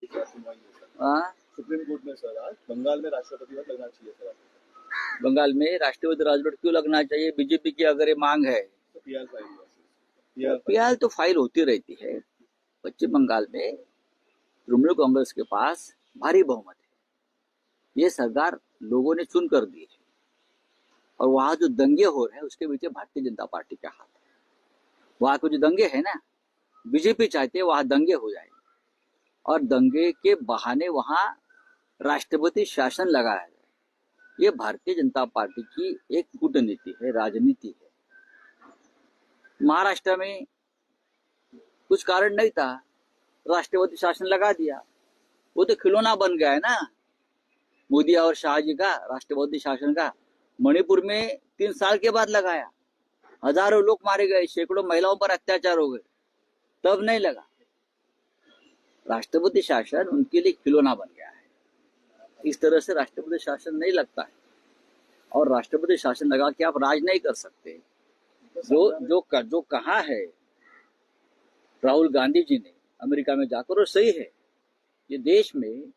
के साथ सुनवाई है सर। हाँ, सुप्रीम कोर्ट में सर आज बंगाल में राष्ट्रपति वोट लगना चाहिए सर आपको। बंगाल में राष्ट्रपति राजवट क्यों लगना चाहिए? बीजेपी की अगर ये मांग है, तो पीआर फाइल हुआ सर। फिलहाल तो फाइल होती रहती है। पश्चिम बंगाल में तृणमूल कांग्रेस के पास भारी बहुमत है। ये सरकार लोगों ने चुन कर दी है और वहां जो दंगे हो रहे हैं उसके पीछे भारतीय जनता पार्टी का हाथ है। वहां के जो दंगे है ना, बीजेपी चाहती है वहां दंगे हो जाए और दंगे के बहाने वहां राष्ट्रपति शासन लगाया जाए। ये भारतीय जनता पार्टी की एक कूटनीति है, राजनीति है। महाराष्ट्र में कुछ कारण नहीं था, राष्ट्रपति शासन लगा दिया, वो तो खिलौना बन गया है ना मोदी और शाह जी का राष्ट्रपति शासन का। मणिपुर में 3 साल के बाद लगाया, हजारों लोग मारे गए, सैकड़ों महिलाओं पर अत्याचार हो गए, तब नहीं लगा। राष्ट्रपति शासन उनके लिए खिलौना बन गया है। इस तरह से राष्ट्रपति शासन नहीं लगता है और राष्ट्रपति शासन लगा के आप राज नहीं कर सकते। जो कहा है राहुल गांधी जी ने अमेरिका में जाकर, और सही है, ये देश में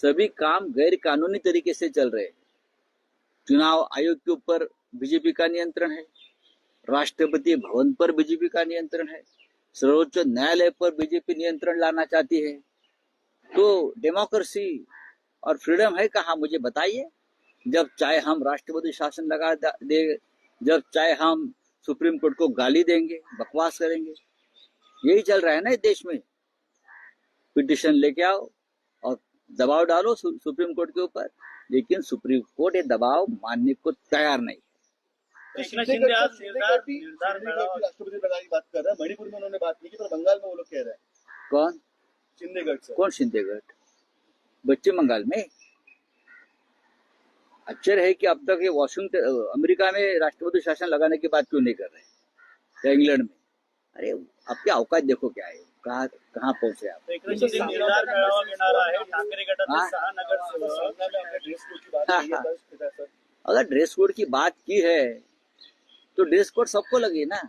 सभी काम गैर कानूनी तरीके से चल रहे हैं। चुनाव आयोग के ऊपर बीजेपी का नियंत्रण है, राष्ट्रपति भवन पर बीजेपी का नियंत्रण है, सर्वोच्च न्यायालय पर बीजेपी नियंत्रण लाना चाहती है। तो डेमोक्रेसी और फ्रीडम है कहाँ, मुझे बताइए। जब चाहे हम राष्ट्रपति शासन लगा दे, जब चाहे हम सुप्रीम कोर्ट को गाली देंगे, बकवास करेंगे। यही चल रहा है ना देश में। पिटिशन लेके आओ और दबाव डालो सुप्रीम कोर्ट के ऊपर, लेकिन सुप्रीम कोर्ट ये दबाव मानने को तैयार नहीं है। शिंदे आज राष्ट्रपति लगाने की बात कर रहे हैं। मणिपुर में उन्होंने बात नहीं की, पर बंगाल में वो लोग कह रहे हैं। कौन? शिंदेगढ़ से। कौन शिंदेगढ़? पश्चिम बंगाल में। आश्चर्य है कि अब तक ये वाशिंगटन अमेरिका में राष्ट्रपति शासन लगाने की बात क्यों नहीं कर रहे, या इंग्लैंड में। अरे आपकी औकात देखो क्या है, कहाँ पहुंचे आप। अगर ड्रेस कोड की बात की है तो ड्रेस कोड सबको लगे ना।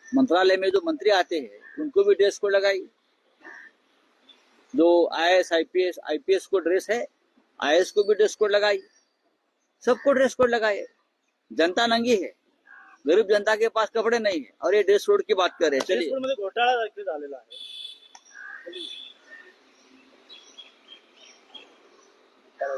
मंत्रालय में जो मंत्री आते हैं उनको भी ड्रेस कोड लगाई। जो IAS IPS को ड्रेस है, IAS को भी ड्रेस कोड लगाई। सबको ड्रेस कोड लगाए। जनता नंगी है, गरीब जनता के पास कपड़े नहीं है और ये ड्रेस कोड की बात कर रहे हैं। चलिए, घोटाळा झालेला आहे।